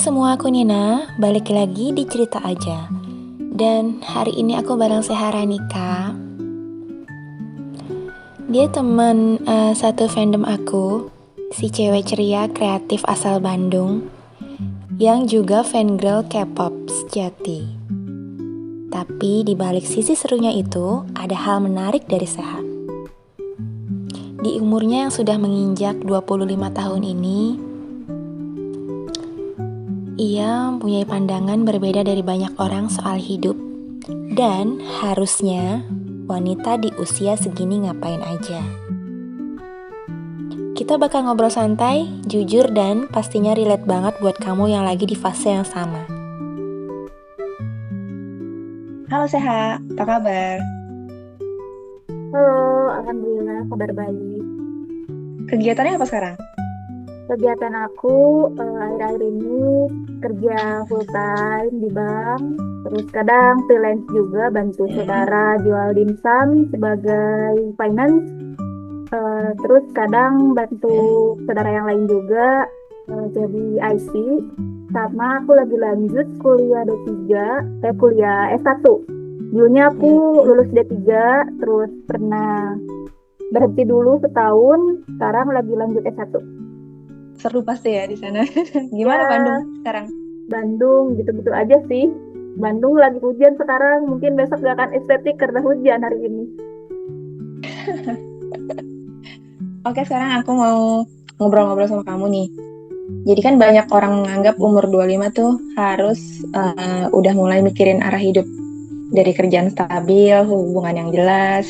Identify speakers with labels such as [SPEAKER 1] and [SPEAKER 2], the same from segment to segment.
[SPEAKER 1] Semua, aku Nina, balik lagi di Cerita Aja. Dan hari ini aku bareng Sehara Nika. Dia teman satu fandom aku, si cewek ceria kreatif asal Bandung, yang juga fangirl K-pop sejati. Tapi di balik sisi serunya itu, ada hal menarik dari Seha. Di umurnya yang sudah menginjak 25 tahun ini, ia mempunyai pandangan berbeda dari banyak orang soal hidup. Dan harusnya wanita di usia segini ngapain aja. Kita bakal ngobrol santai, jujur, dan pastinya relate banget buat kamu yang lagi di fase yang sama. Halo Seha, apa kabar?
[SPEAKER 2] Halo, alhamdulillah kabar baik.
[SPEAKER 1] Kegiatannya apa sekarang?
[SPEAKER 2] Kegiatan aku akhir-akhir ini kerja full time di bank, terus kadang freelance juga bantu saudara jual dimsum sebagai finance, terus kadang bantu saudara yang lain juga jadi IC, sama aku lagi lanjut kuliah D3, kuliah S1. Dulunya aku lulus D3, terus pernah berhenti dulu setahun, sekarang lagi lanjut S1.
[SPEAKER 1] Seru pasti ya di sana. Gimana Bandung
[SPEAKER 2] Ya,
[SPEAKER 1] sekarang?
[SPEAKER 2] Bandung gitu-gitu aja sih. Bandung lagi hujan sekarang, mungkin besok gak akan estetik karena hujan hari ini.
[SPEAKER 1] Oke, sekarang aku mau ngobrol-ngobrol sama kamu nih. Jadi kan banyak orang menganggap umur 25 tuh harus udah mulai mikirin arah hidup. Dari kerjaan stabil, hubungan yang jelas.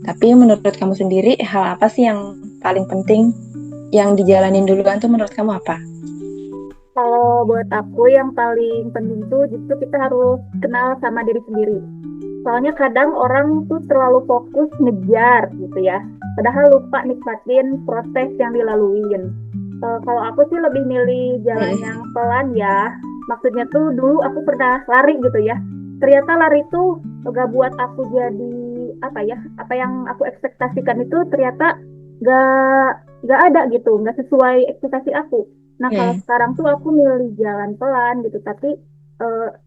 [SPEAKER 1] Tapi menurut kamu sendiri, hal apa sih yang paling penting yang dijalanin duluan tuh menurut kamu apa?
[SPEAKER 2] Kalau buat aku yang paling penting tuh justru kita harus kenal sama diri sendiri. Soalnya kadang orang tuh terlalu fokus ngejar gitu ya. Padahal lupa nikmatin proses yang dilaluin. Kalau aku sih lebih milih jalan yang pelan ya. Maksudnya tuh dulu aku pernah lari gitu ya. Ternyata lari tuh gak buat aku jadi apa ya? Apa yang aku ekspektasikan itu ternyata gak ada gitu, gak sesuai ekspektasi aku. Nah kalau
[SPEAKER 1] Hmm.
[SPEAKER 2] sekarang tuh aku milih jalan pelan gitu, tapi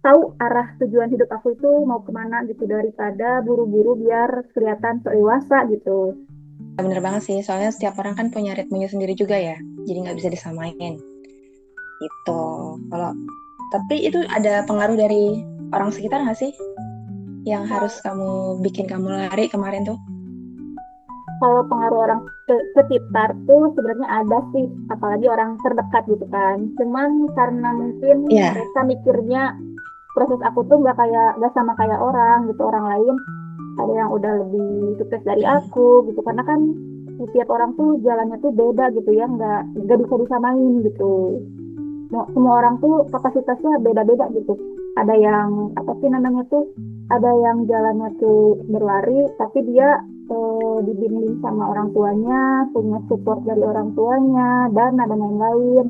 [SPEAKER 2] tahu arah tujuan hidup aku itu mau kemana gitu daripada buru-buru biar kelihatan so dewasa gitu.
[SPEAKER 1] Bener banget sih, soalnya setiap orang kan punya ritmenya sendiri juga ya, jadi nggak bisa disamain. Gitu. Kalau tapi itu ada pengaruh dari orang sekitar nggak sih yang harus kamu bikin kamu lari kemarin tuh?
[SPEAKER 2] Kalau pengaruh orang sekitar tuh sebenarnya ada sih, apalagi orang terdekat gitu kan. Cuman karena mungkin
[SPEAKER 1] Iya.
[SPEAKER 2] mereka mikirnya proses aku tuh nggak sama kayak orang gitu, orang lain ada yang udah lebih sukses dari aku gitu. Karena kan setiap orang tuh jalannya tuh beda gitu ya, nggak bisa disamain gitu. Semua orang tuh kapasitasnya beda-beda gitu. Ada yang apa sih namanya tuh, ada yang jalannya tuh berlari tapi dia dibimbing sama orang tuanya, punya support dari orang tuanya, dan ada yang lain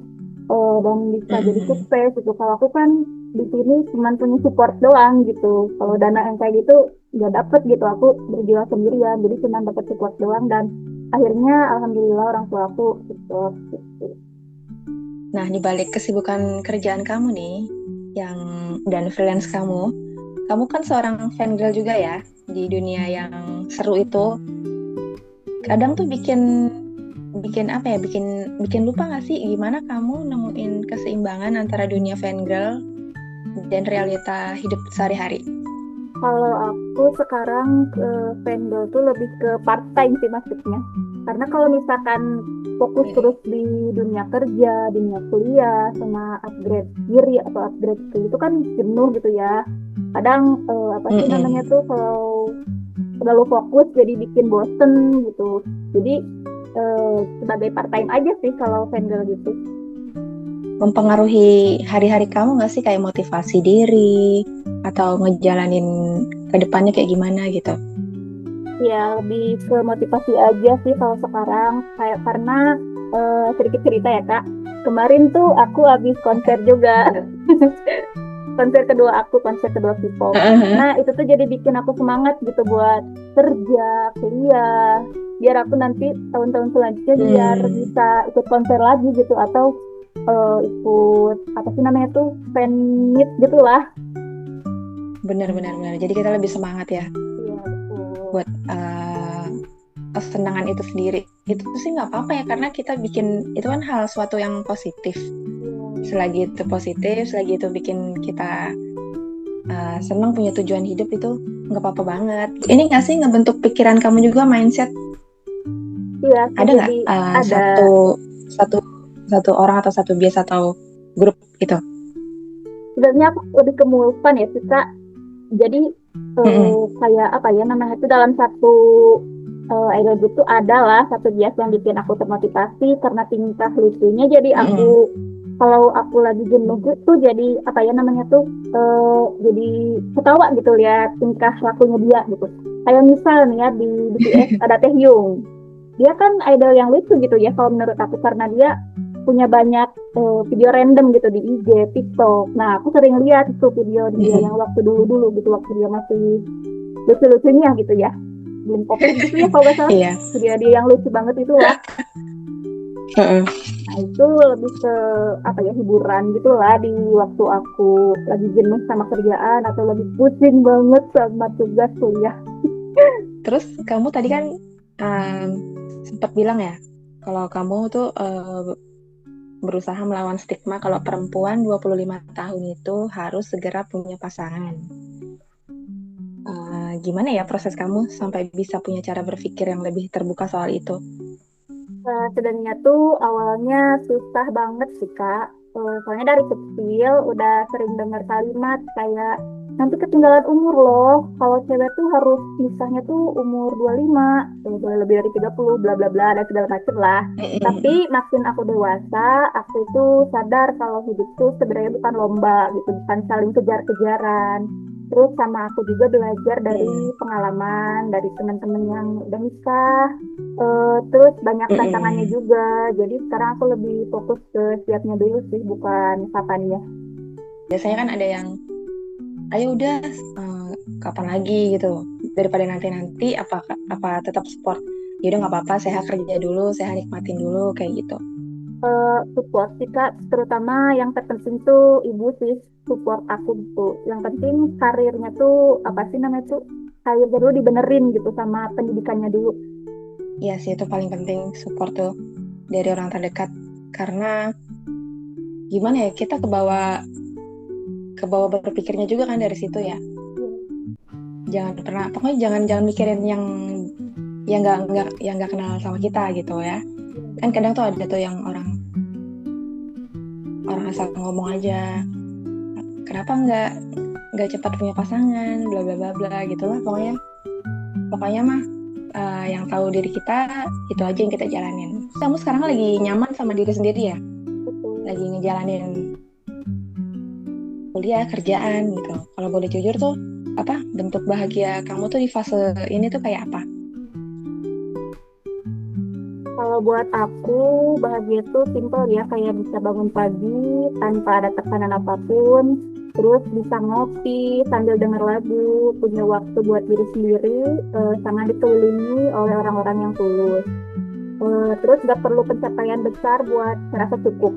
[SPEAKER 2] dan bisa jadi
[SPEAKER 1] Mm-mm.
[SPEAKER 2] sukses gitu. Kalau aku kan di sini cuma punya support doang gitu. Kalau dana yang kayak gitu nggak dapet gitu, aku berjuang sendirian, jadi cuma dapet support doang, dan akhirnya alhamdulillah orang tua aku support gitu.
[SPEAKER 1] Nah, di balik kesibukan kerjaan kamu nih, yang dan freelance kamu, kamu kan seorang fangirl juga ya di dunia yang seru itu. Kadang tuh bikin bikin apa ya? Bikin bikin lupa nggak sih gimana kamu nemuin keseimbangan antara dunia fangirl dan realita hidup sehari-hari?
[SPEAKER 2] Kalau aku sekarang ke vendor tuh lebih ke part time sih maksudnya. Karena kalau misalkan fokus terus di dunia kerja, dunia kuliah, sama upgrade diri atau upgrade skill itu kan jenuh gitu ya. Kadang apa sih namanya
[SPEAKER 1] Mm-mm.
[SPEAKER 2] tuh, kalau terlalu fokus jadi bikin bosen gitu. Jadi sebagai part time aja sih kalau vendor gitu.
[SPEAKER 1] Mempengaruhi hari-hari kamu nggak sih kayak motivasi diri atau ngejalanin ke depannya kayak gimana gitu?
[SPEAKER 2] Ya, lebih ke motivasi aja sih kalau sekarang. Kayak karena sedikit cerita ya Kak. Kemarin tuh aku habis konser juga. Konser kedua K-pop. Nah, itu tuh jadi bikin aku semangat gitu buat kerja, kuliah. Biar aku nanti tahun-tahun selanjutnya biar
[SPEAKER 1] Hmm.
[SPEAKER 2] bisa ikut konser lagi gitu. Atau ikut apa sih namanya tuh fan meet gitulah.
[SPEAKER 1] Benar-benar benar. Jadi kita lebih semangat ya
[SPEAKER 2] Iya betul.
[SPEAKER 1] buat kesenangan itu sendiri. Itu sih nggak apa-apa ya, karena kita bikin itu kan hal suatu yang positif.
[SPEAKER 2] Iya.
[SPEAKER 1] Selagi itu positif, selagi itu bikin kita senang, punya tujuan hidup, itu nggak apa-apa banget. Ini nggak sih ngebentuk pikiran kamu juga, mindset?
[SPEAKER 2] Iya sih,
[SPEAKER 1] Ada nggak
[SPEAKER 2] jadi ada.
[SPEAKER 1] satu satu orang atau satu bias atau grup gitu?
[SPEAKER 2] Sebenarnya aku lebih ke Mulfan ya sih Kak. Jadi
[SPEAKER 1] Mm-mm.
[SPEAKER 2] kayak apa ya namanya itu dalam satu idol group tuh ada lah satu bias yang bikin aku termotivasi karena tingkah lucunya. Jadi
[SPEAKER 1] Mm-mm.
[SPEAKER 2] aku kalau aku lagi jenuh tuh jadi apa ya namanya tuh jadi ketawa gitu lihat tingkah lakunya dia gitu. Kayak misal nih ya di BTS ada Taehyung. Dia kan idol yang lucu gitu ya kalau menurut aku karena dia punya banyak video random gitu di IG, TikTok. Nah, aku sering lihat itu video dia yang
[SPEAKER 1] Mm-mm.
[SPEAKER 2] waktu dulu-dulu gitu, waktu dia masih lucu-lucunya gitu ya. Belum COVID gitu ya kalau nggak salah.
[SPEAKER 1] Iya.
[SPEAKER 2] Video dia yang lucu banget itulah.
[SPEAKER 1] Heeh.
[SPEAKER 2] Nah, itu lebih ke apa ya hiburan gitulah di waktu aku lagi jenuh sama kerjaan atau lagi pusing banget sama tugas kuliah.
[SPEAKER 1] Terus kamu tadi kan um, sempat bilang ya, kalau kamu tuh berusaha melawan stigma kalau perempuan 25 tahun itu harus segera punya pasangan. Gimana ya proses kamu sampai bisa punya cara berpikir yang lebih terbuka soal itu?
[SPEAKER 2] Sebenarnya tuh awalnya susah banget sih Kak. Soalnya dari kecil udah sering dengar kalimat kayak nanti ketinggalan umur loh. Kalau cewek tuh harus nikahnya tuh umur 25, boleh lebih dari 30, bla bla bla dan segala macem lah. Tapi
[SPEAKER 1] Mm-mm.
[SPEAKER 2] makin aku dewasa, aku tuh sadar kalau hidup tuh sebenarnya bukan lomba gitu, bukan saling kejar-kejaran. Terus sama aku juga belajar dari
[SPEAKER 1] Mm-mm.
[SPEAKER 2] pengalaman, dari teman-teman yang udah nikah. Terus banyak tantangannya
[SPEAKER 1] Mm-mm.
[SPEAKER 2] juga. Jadi sekarang aku lebih fokus ke siapnya dulu sih, bukan kapannya.
[SPEAKER 1] Biasanya kan ada yang, ayo udah, kapan lagi gitu, daripada nanti-nanti, apa tetap support, ya udah nggak apa-apa, saya kerja dulu, saya nikmatin dulu kayak gitu.
[SPEAKER 2] Support sih Kak, terutama yang terpenting tuh ibu sih support aku tuh. Yang penting karirnya tuh apa sih namanya tuh karirnya dulu dibenerin gitu sama pendidikannya dulu.
[SPEAKER 1] Iya sih, itu paling penting, support tuh dari orang terdekat, karena gimana ya, kita ke bawah berpikirnya juga kan dari situ ya. Jangan pernah, pokoknya jangan jangan mikirin yang nggak kenal sama kita gitu ya. Kan kadang tuh ada tuh yang orang orang asal ngomong aja, kenapa nggak cepat punya pasangan, bla bla bla bla gitulah, pokoknya mah yang tahu diri kita itu aja yang kita jalanin. Kamu sekarang lagi nyaman sama diri sendiri ya, lagi
[SPEAKER 2] Betul.
[SPEAKER 1] ngejalanin kuliah, kerjaan gitu. Kalau boleh jujur tuh, apa bentuk bahagia kamu tuh di fase ini tuh kayak apa?
[SPEAKER 2] Kalau buat aku, bahagia itu simpel ya, kayak bisa bangun pagi tanpa ada tekanan apapun, terus bisa ngopi sambil denger lagu, punya waktu buat diri sendiri, sama dikelilingi oleh orang-orang yang tulus. Terus gak perlu pencapaian besar buat merasa cukup.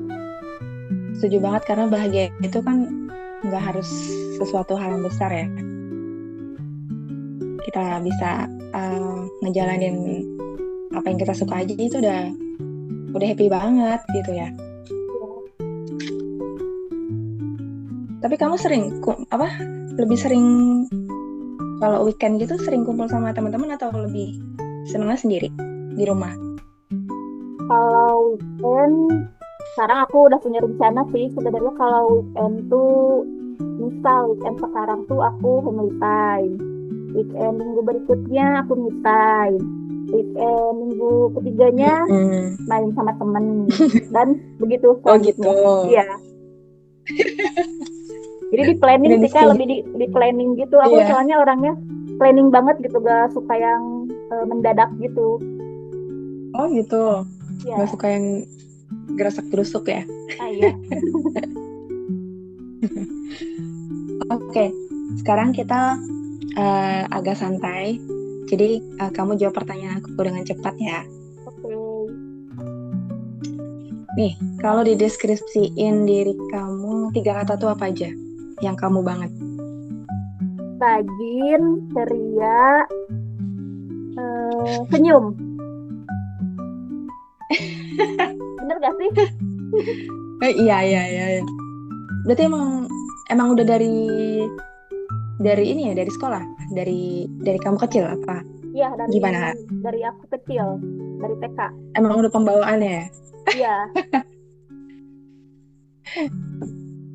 [SPEAKER 1] Setuju banget, karena bahagia itu kan nggak harus sesuatu hal yang besar ya. Kita bisa ngejalanin apa yang kita suka aja, itu udah happy banget gitu ya. Tapi kamu lebih sering kalau weekend gitu sering kumpul sama teman-teman atau lebih senengnya sendiri di rumah?
[SPEAKER 2] Kalau weekend, sekarang aku udah punya rencana sih, sebenarnya kalau weekend tuh, misal weekend sekarang tuh aku family time. Weekend minggu berikutnya aku me time. Weekend minggu ketiganya
[SPEAKER 1] Mm-mm.
[SPEAKER 2] main sama temen. Dan begitu
[SPEAKER 1] Oh gitu.
[SPEAKER 2] selanjutnya. Iya. Jadi di planning
[SPEAKER 1] Udah di
[SPEAKER 2] sih Kak,
[SPEAKER 1] schedule.
[SPEAKER 2] lebih di planning gitu. Aku
[SPEAKER 1] Iya.
[SPEAKER 2] soalnya orangnya planning banget gitu, gak suka yang mendadak gitu.
[SPEAKER 1] Oh gitu. Gak
[SPEAKER 2] Ya,
[SPEAKER 1] suka yang gerasak gerusuk ya.
[SPEAKER 2] ah iya.
[SPEAKER 1] Oke, sekarang kita agak santai. Jadi kamu jawab pertanyaan aku dengan cepat ya.
[SPEAKER 2] Oke.
[SPEAKER 1] Nih, kalau dideskripsiin diri kamu 3 kata tuh apa aja yang kamu banget?
[SPEAKER 2] Rajin, ceria, senyum. Bener gak sih?
[SPEAKER 1] Iya, iya, iya, iya. Berarti emang udah dari ini ya, dari sekolah, dari kamu kecil apa?
[SPEAKER 2] Iya, dari
[SPEAKER 1] Gimana?
[SPEAKER 2] aku kecil, dari TK.
[SPEAKER 1] Emang udah pembawaannya ya?
[SPEAKER 2] Iya,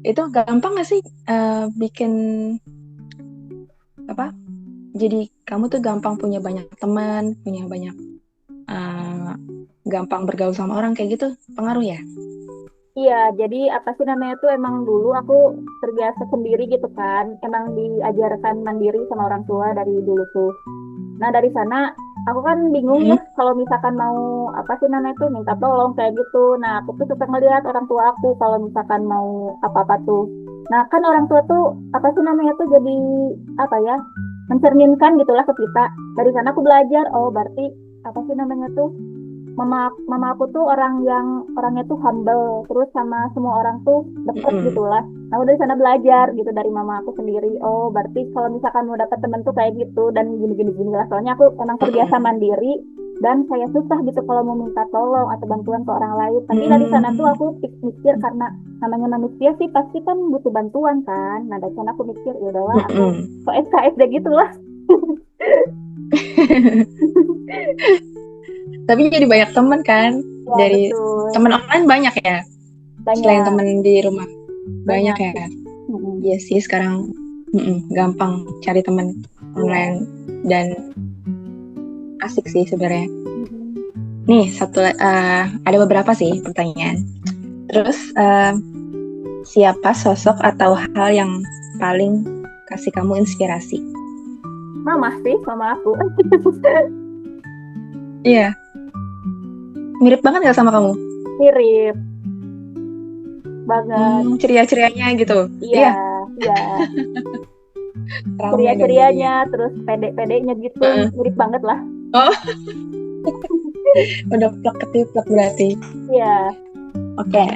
[SPEAKER 1] Itu gampang gak sih bikin apa? Jadi kamu tuh gampang punya banyak teman, punya banyak eh, gampang bergaul sama orang kayak gitu, pengaruh ya?
[SPEAKER 2] iya. Jadi apa sih namanya tuh emang dulu aku terbiasa sendiri gitu kan. Emang diajarkan mandiri sama orang tua dari dulu tuh. Nah, dari sana aku kan bingung ya
[SPEAKER 1] Mm-mm.
[SPEAKER 2] kalau misalkan mau apa sih namanya tuh minta tolong kayak gitu. Nah, aku tuh suka ngelihat orang tua aku kalau misalkan mau apa-apa tuh. Nah, kan orang tua tuh apa sih namanya tuh jadi apa ya? Mencerminkan gitulah ke kita. Dari sana aku belajar, oh berarti apa sih namanya tuh mama aku tuh orangnya tuh humble, terus sama semua orang tuh deket
[SPEAKER 1] Mm-mm.
[SPEAKER 2] gitulah. Nah, udah di sana belajar gitu dari mama aku sendiri. Oh, berarti kalau misalkan mau dapet temen tuh kayak gitu dan gini lah. Soalnya aku emang terbiasa
[SPEAKER 1] Mm-mm.
[SPEAKER 2] mandiri dan saya susah gitu kalau mau minta tolong atau bantuan ke orang lain. Tapi dari sana tuh
[SPEAKER 1] Mm-mm.
[SPEAKER 2] aku mikir karena namanya manusia sih pasti kan butuh bantuan kan. Nah, dari sana aku mikir ya udahlah aku
[SPEAKER 1] Mm-mm.
[SPEAKER 2] so SKSD gitulah.
[SPEAKER 1] Tapi jadi banyak teman kan?
[SPEAKER 2] Ya
[SPEAKER 1] Dari
[SPEAKER 2] betul,
[SPEAKER 1] teman online banyak ya? Selain
[SPEAKER 2] banyak
[SPEAKER 1] teman di rumah banyak
[SPEAKER 2] banyak
[SPEAKER 1] ya?
[SPEAKER 2] sih. Mm-mm.
[SPEAKER 1] Iya sih sekarang gampang cari teman
[SPEAKER 2] Iya.
[SPEAKER 1] online dan asik sih sebenarnya.
[SPEAKER 2] Mm-mm.
[SPEAKER 1] Nih ada beberapa sih pertanyaan. Terus siapa sosok atau hal yang paling kasih kamu inspirasi?
[SPEAKER 2] Mama sih, mama aku.
[SPEAKER 1] Iya, mirip banget gak sama kamu?
[SPEAKER 2] Mirip banget.
[SPEAKER 1] Ceria-cerianya gitu.
[SPEAKER 2] Iya,
[SPEAKER 1] Iya,
[SPEAKER 2] iya.
[SPEAKER 1] rame dong
[SPEAKER 2] Ceria-cerianya,
[SPEAKER 1] jadinya.
[SPEAKER 2] terus pede-pedenya gitu.
[SPEAKER 1] Heeh.
[SPEAKER 2] Mirip banget lah.
[SPEAKER 1] Oh, udah plek ketiplek berarti.
[SPEAKER 2] Iya,
[SPEAKER 1] Oke.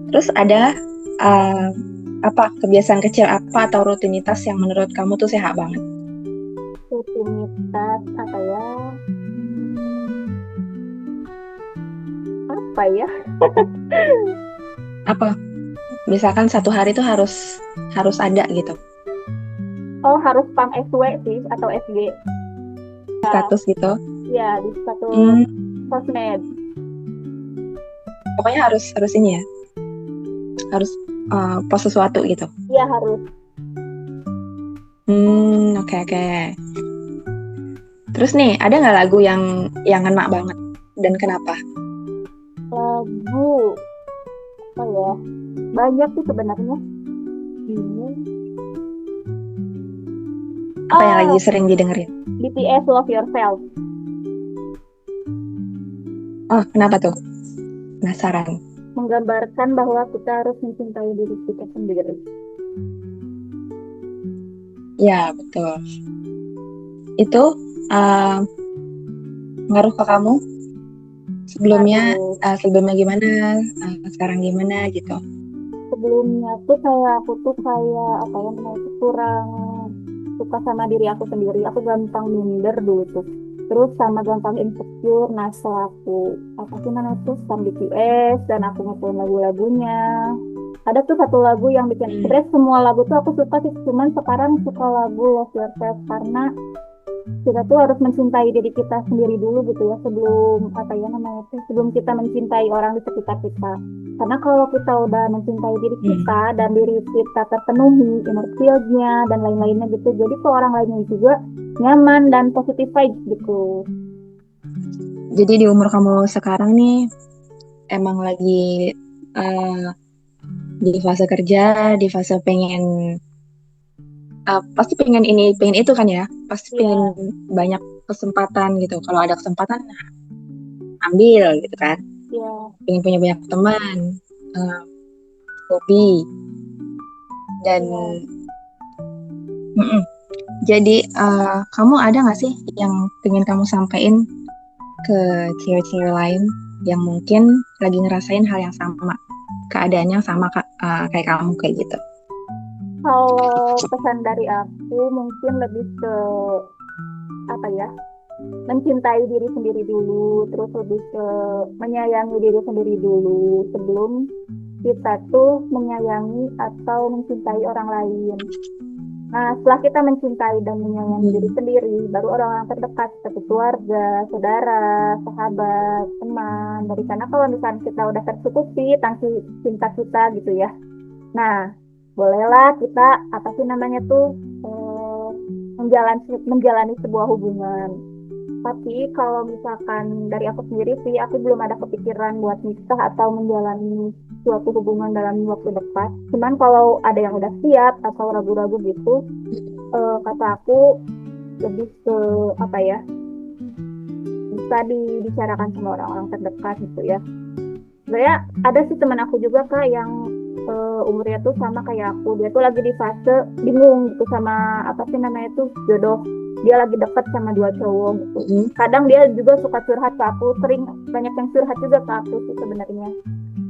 [SPEAKER 1] Terus ada uh, apa kebiasaan kecil apa atau rutinitas yang menurut kamu tuh sehat banget?
[SPEAKER 2] rutinitas apa ya? Apa ya?
[SPEAKER 1] Apa? Misalkan satu hari tuh harus harus ada gitu
[SPEAKER 2] Oh, harus pam SW sih, atau SG.
[SPEAKER 1] status gitu.
[SPEAKER 2] Ya, di status
[SPEAKER 1] Hmm,
[SPEAKER 2] sosmed.
[SPEAKER 1] pokoknya harus harus ini ya, harus post sesuatu gitu.
[SPEAKER 2] Iya, harus.
[SPEAKER 1] Oke oke. Terus nih, ada nggak lagu yang ngena banget dan kenapa?
[SPEAKER 2] Lagu, apa ya? Banyak sih sebenarnya. Ini.
[SPEAKER 1] Apa yang lagi
[SPEAKER 2] Oh,
[SPEAKER 1] sering didengerin?
[SPEAKER 2] BTS Love Yourself.
[SPEAKER 1] Oh, kenapa tuh? Penasaran.
[SPEAKER 2] Menggambarkan bahwa kita harus mencintai diri kita sendiri.
[SPEAKER 1] Ya, betul. Itu uh, ngaruh ke kamu sebelumnya
[SPEAKER 2] Ngaruh.
[SPEAKER 1] sebelumnya gimana, sekarang gimana gitu.
[SPEAKER 2] Sebelumnya tuh kayak aku tuh kayak apa ya namanya tuh kurang suka sama diri aku sendiri. Aku gampang minder dulu tuh. Terus sama gampang insecure. Nah, setelah aku apa sih namanya tuh sama BTS dan aku ngikutin lagu-lagunya. Ada tuh satu lagu yang bikin
[SPEAKER 1] Hmm.
[SPEAKER 2] stres. Semua lagu tuh aku suka sih. Cuman sekarang suka lagu Love Yourself karena kita tuh harus mencintai diri kita sendiri dulu gitu ya sebelum apa ya namanya tuh sebelum kita mencintai orang di sekitar kita. Karena kalau kita udah mencintai diri
[SPEAKER 1] Hmm.
[SPEAKER 2] kita dan diri kita terpenuhi inner field-nya dan lain-lainnya gitu, jadi ke orang lainnya juga nyaman dan positif vibes gitu.
[SPEAKER 1] Jadi di umur kamu sekarang nih emang lagi uh, di fase kerja, di fase pengen pasti pengen ini, pengen itu kan ya, pasti pengen
[SPEAKER 2] Iya,
[SPEAKER 1] banyak kesempatan gitu. Kalau ada kesempatan ambil gitu kan.
[SPEAKER 2] iya,
[SPEAKER 1] Pengen punya banyak teman, uh, hobi dan
[SPEAKER 2] iya.
[SPEAKER 1] mm-mm. Jadi kamu ada nggak sih yang pengen kamu sampaikan ke cewek-cewek lain? yang mungkin lagi ngerasain hal yang sama, keadaan yang sama kayak kamu kayak gitu.
[SPEAKER 2] Kalau pesan dari aku mungkin lebih ke apa ya? Mencintai diri sendiri dulu, terus lebih ke menyayangi diri sendiri dulu sebelum kita tuh menyayangi atau mencintai orang lain. Nah, setelah kita mencintai dan menyayangi diri sendiri, baru orang-orang terdekat seperti keluarga, saudara, sahabat, teman. Dari sana kalau misalnya kita udah tercukupi tangki cinta kita gitu ya. Nah, bolehlah kita apa sih namanya tuh menjalani menjalani sebuah hubungan. Tapi kalau misalkan dari aku sendiri sih, aku belum ada kepikiran buat nikah atau menjalani suatu hubungan dalam waktu dekat. Cuman kalau ada yang udah siap atau ragu-ragu gitu, kata aku lebih ke apa ya, bisa dibicarakan sama orang-orang terdekat gitu ya. Sebenarnya ada sih teman aku juga Kak yang umurnya tuh sama kayak aku. Dia tuh lagi di fase bingung gitu sama apa sih namanya tuh jodoh. Dia lagi deket sama dua cowok gitu. Kadang dia juga suka curhat ke aku, sering banyak yang curhat juga ke aku sih sebenarnya.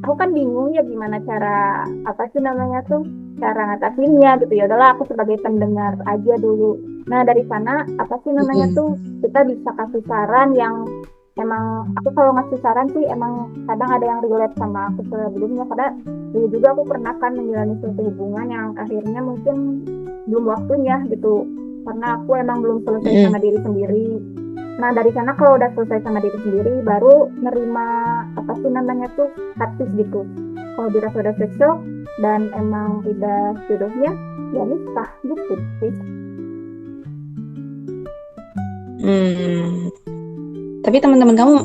[SPEAKER 2] Aku kan bingung ya gimana cara apa sih namanya tuh cara ngatasinnya gitu ya. Udahlah aku sebagai pendengar aja dulu. Nah dari sana apa sih namanya tuh kita bisa kasih saran yang emang aku kalau ngasih saran sih emang kadang ada yang relate sama aku sebelumnya karena dulu juga aku pernah kan menjalani suatu hubungan yang akhirnya mungkin belum waktunya gitu karena aku emang belum selesai sama diri sendiri. Nah dari sana kalau udah selesai sama diri sendiri baru nerima apa sih namanya tuh hati gitu. Kalau dirasa udah cocok dan emang udah jodohnya ya nikah gitu sih.
[SPEAKER 1] Tapi teman-teman kamu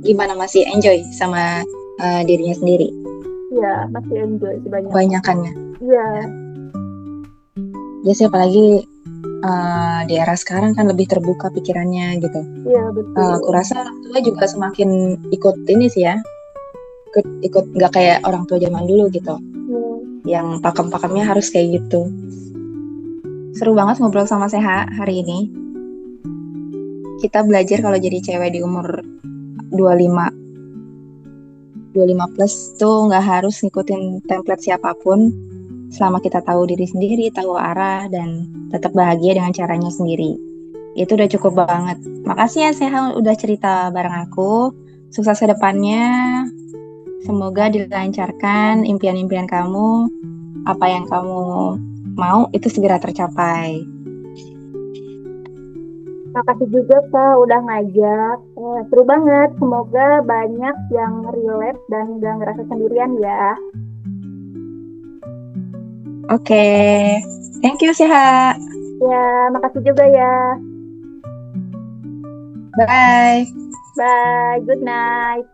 [SPEAKER 1] gimana, masih enjoy sama dirinya sendiri?
[SPEAKER 2] Iya masih enjoy sebanyak.
[SPEAKER 1] Kebanyakannya.
[SPEAKER 2] Iya.
[SPEAKER 1] Biasanya apalagi di era sekarang kan lebih terbuka pikirannya gitu.
[SPEAKER 2] Iya betul.
[SPEAKER 1] Aku rasa orang tua juga semakin ikut ini sih ya, ikut nggak kayak orang tua zaman dulu gitu, yang pakem-pakemnya harus kayak gitu. Seru banget ngobrol sama Seha hari ini. Kita belajar kalau jadi cewek di umur 25 plus tuh nggak harus ngikutin template siapapun, selama kita tahu diri sendiri, tahu arah, dan tetap bahagia dengan caranya sendiri. Itu udah cukup banget. Makasih ya Seha udah cerita bareng aku. Sukses ke depannya. Semoga dilancarkan impian-impian kamu. Apa yang kamu mau itu segera tercapai.
[SPEAKER 2] Makasih juga Kak udah ngajak. Seru banget. Semoga banyak yang relate dan gak ngerasa sendirian ya.
[SPEAKER 1] Oke. Thank you Seha.
[SPEAKER 2] Ya, makasih juga ya.
[SPEAKER 1] Bye.
[SPEAKER 2] Bye. Good night.